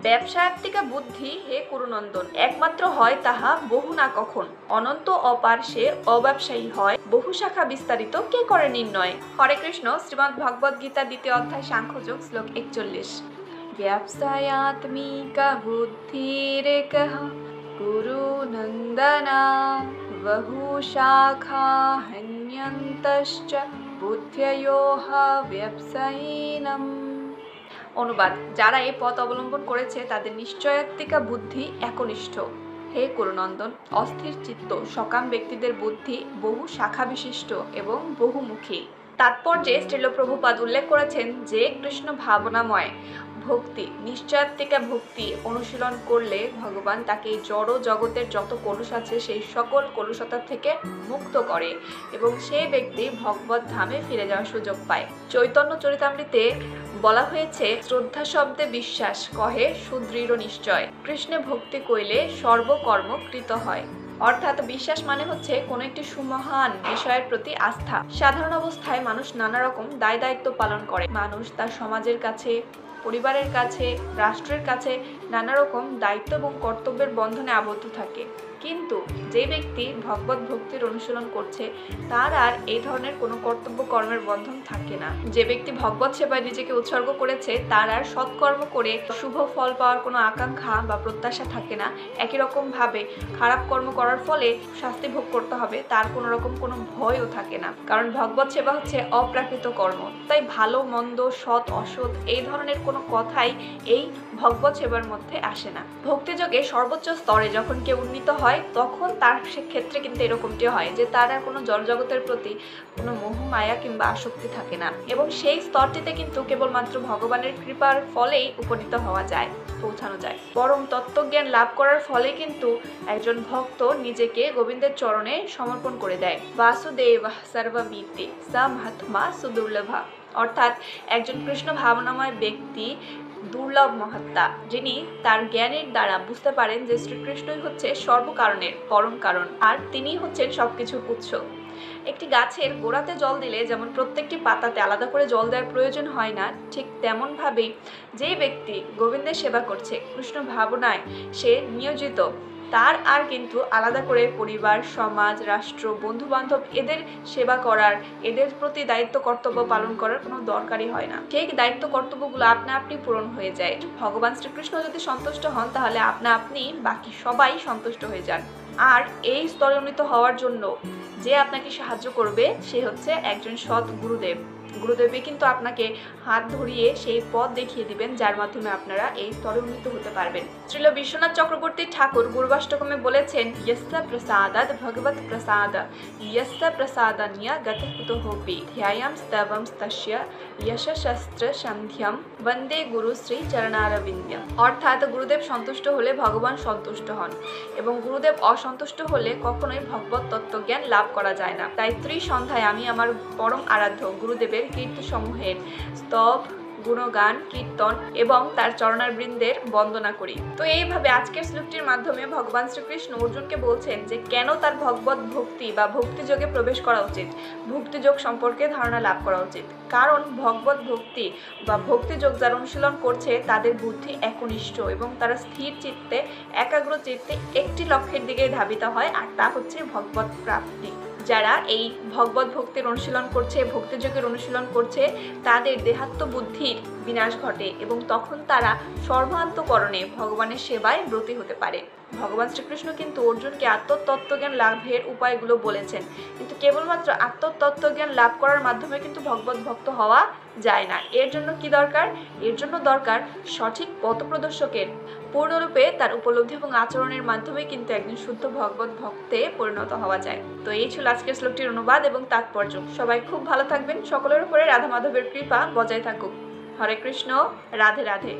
ব্যবসায়াত্মিকা বুদ্ধি হে কুরুনন্দন, একমাত্র হয় তাহা বহু না কখন। অনন্ত অপার সে অব্যবসায়ী হয়, বহু শাখা বিস্তারিত কে করে নির্ণয়। হরে কৃষ্ণ। শ্রীমদ্ ভগবদ গীতা 2য় অধ্যায় সাংখ্যযোগ, শ্লোক 41। ব্যবসায়াত্মিকা বুদ্ধিরেকঃ কুরুনন্দনা, বহু শাখা হন্যন্তশ্চ বুদ্ধ্যয়োঃ ব্যবসায়িনম। অনুবাদ: যারা এই পথ অবলম্বন করেছে তাদের নিশ্চয়াত্মিকা বুদ্ধি একনিষ্ঠ। হে কুরুনন্দন, অস্থির চিত্ত সকাম ব্যক্তিদের বুদ্ধি বহু শাখা বিশিষ্ট এবং বহুমুখী। তাৎপর্যে শ্রীল প্রভুপাদ উল্লেখ করেছেন যে কৃষ্ণ ভাবনাময় ভক্তি, নিশ্চয়াত্মিকা ভক্তি অনুশীলন করলে ভগবান তাকে এই জড় জগতের যত কলুষ আছে সেই সকল কলুষতা থেকে মুক্ত করে এবং সেই ব্যক্তি ভগবত ধামে ফিরে যাওয়ার সুযোগ পায়। চৈতন্য চরিতামৃতে বলা হয়েছে, শ্রদ্ধা শব্দে বিশ্বাস কহে সুদৃঢ় নিশ্চয়, কৃষ্ণে ভক্তি কইলে সর্বকর্ম কৃত হয়। অর্থাৎ বিশ্বাস মানে হচ্ছে কোনো একটি সুমহান বিষয়ের প্রতি আস্থা। সাধারণ অবস্থায় মানুষ নানা রকম দায় দায়িত্ব পালন করে। মানুষ তার সমাজের কাছে, পরিবারের কাছে, রাষ্ট্রের কাছে নানা রকম দায়িত্ব এবং কর্তব্যের বন্ধনে আবদ্ধ থাকে। কিন্তু যে ব্যক্তি ভগবত ভক্তির অনুশীলন করছে তার আর এই ধরনের কোনো কর্তব্য কর্মের বন্ধন থাকে না। যে ব্যক্তি ভগবত সেবায় নিজেকে উৎসর্গ করেছে তার আর সৎকর্ম করে শুভ ফল পাওয়ার কোনো আকাঙ্ক্ষা বা প্রত্যাশা থাকে না। একই রকম ভাবে খারাপ কর্ম করার ফলে শাস্তি ভোগ করতে হবে তার কোনো রকম কোনো ভয়ও থাকে না, কারণ ভগবত সেবা হচ্ছে অপ্রাকৃত কর্ম। তাই ভালো মন্দ, সৎ অসৎ এই ধরনের কোনো কথাই এই ভগবত সেবার মধ্যে আসে না। ভক্তিযোগে সর্বোচ্চ স্তরে যখন কেউ উন্নীত হয় তখন তার ক্ষেত্রে কিন্তু এরকমটি হয় যে তার আর কোনো জড়জগতের প্রতি কোনো মোহ মায়া কিংবা আসক্তি থাকে না এবং সেই স্তরটিতে কিন্তু কেবলমাত্র ভগবানের কৃপার ফলেই উপনীত হওয়া যায়, পৌঁছানো যায়। বরং তত্ত্বজ্ঞান লাভ করার ফলে কিন্তু একজন ভক্ত নিজেকে গোবিন্দের চরণে সমর্পণ করে দেয়। বাসুদেব সর্বমিতি সা মহাত্মা সুদুর্লভা, অর্থাৎ একজন কৃষ্ণ ভাবনাময় ব্যক্তি দুর্লভ মহাত্মা, যিনি তার জ্ঞানের দ্বারা বুঝতে পারেন যে শ্রীকৃষ্ণই হচ্ছে সর্বকারণের পরম কারণ আর তিনি হচ্ছেন সবকিছুর উৎস। একটি গাছের গোড়াতে জল দিলে যেমন প্রত্যেকটি পাতাতে আলাদা করে জল দেওয়ার প্রয়োজন হয় না, ঠিক তেমন ভাবেই যে ব্যক্তি গোবিন্দের সেবা করছে, কৃষ্ণ ভাবনায় সে নিয়োজিত, তার আর কিন্তু আলাদা করে পরিবার, সমাজ, রাষ্ট্র, বন্ধু বান্ধব এদের সেবা করার, এদের প্রতি দায়িত্ব কর্তব্য পালন করার কোনো দরকারই হয় না। সেই দায়িত্ব কর্তব্যগুলো আপনা আপনি পূরণ হয়ে যায়। ভগবান শ্রীকৃষ্ণ যদি সন্তুষ্ট হন তাহলে আপনা আপনি বাকি সবাই সন্তুষ্ট হয়ে যান। আর এই স্তরে উন্নীত হওয়ার জন্য যে আপনাকে সাহায্য করবে সে হচ্ছে একজন সৎ গুরুদেব। গুরুদেবই কিন্তু আপনাকে হাত ধরিয়ে সেই পথ দেখিয়ে দিবেন যার মাধ্যমে আপনারা এই স্তরে উন্নীত হতে পারবেন। শ্রীল বিশ্বনাথ চক্রবর্তী ঠাকুর গুরুবাষ্টকমে বলেছেন, ইয়স্য প্রসাদাদ ভগবত প্রসাদ, ইয়স্য প্রসাদান্যা গতঃ কুতোপি ধ্যায়াম স্তবম তস্য যশশস্ত্র সন্ধ্যম বন্দে গুরু শ্রী চরণারবিন্দ্যম। অর্থাৎ গুরুদেব সন্তুষ্ট হলে ভগবান সন্তুষ্ট হন এবং গুরুদেব অসন্তুষ্ট হলে কখনোই ভগবত তত্ত্বজ্ঞান লাভ করা যায় না। তাই ত্রিসন্ধ্যায় আমি আমার পরম আরাধ্য গুরুদেবের কীর্তি সমূহের স্তব, গুণগান, কীর্তন এবং তার চরণারবৃন্দের বন্দনা করি। তো এইভাবে আজকের শ্লোকটির মাধ্যমে ভগবান শ্রীকৃষ্ণ অর্জুনকে বলছেন যে কেন তার ভগবত ভক্তি বা ভক্তিযোগে প্রবেশ করা উচিত, ভক্তিযোগ সম্পর্কে ধারণা লাভ করা উচিত। কারণ ভগবত ভক্তি বা ভক্তিযোগ যারা অনুশীলন করছে তাদের বুদ্ধি একনিষ্ঠ এবং তারা স্থির চিত্তে, একাগ্র চিত্তে একটি লক্ষ্যের দিকে ধাবিত হয়, আর তা হচ্ছে ভগবত প্রাপ্তি। যারা এই ভগবত ভক্তির অনুশীলন করছে, ভক্তিযোগের অনুশীলন করছে, তাদের দেহাত্ম বুদ্ধির বিনাশ ঘটে এবং তখন তারা সর্বান্তকরণে ভগবানের সেবায় ব্রতী হতে পারে। ভগবান শ্রীকৃষ্ণ কিন্তু অর্জুনকে আত্মতত্ত্বজ্ঞান লাভের উপায়গুলো বলেছেন, কিন্তু কেবলমাত্র আত্মতত্ত্বজ্ঞান লাভ করার মাধ্যমে কিন্তু ভগবত ভক্ত হওয়া যায় না। এর জন্য কি দরকার? এর জন্য দরকার সঠিক পথপ্রদর্শকের। পূর্ণরূপে তার উপলব্ধি এবং আচরণের মাধ্যমে কিন্তু একজন শুদ্ধ ভগবত ভক্তে পরিণত হওয়া যায়। তো এই ছিল আজকের শ্লোকটির অনুবাদ এবং তাৎপর্য। সবাই খুব ভালো থাকবেন, সকলের উপরে রাধা মাধবের কৃপা বজায় থাকুক। হরে কৃষ্ণ, রাধে রাধে।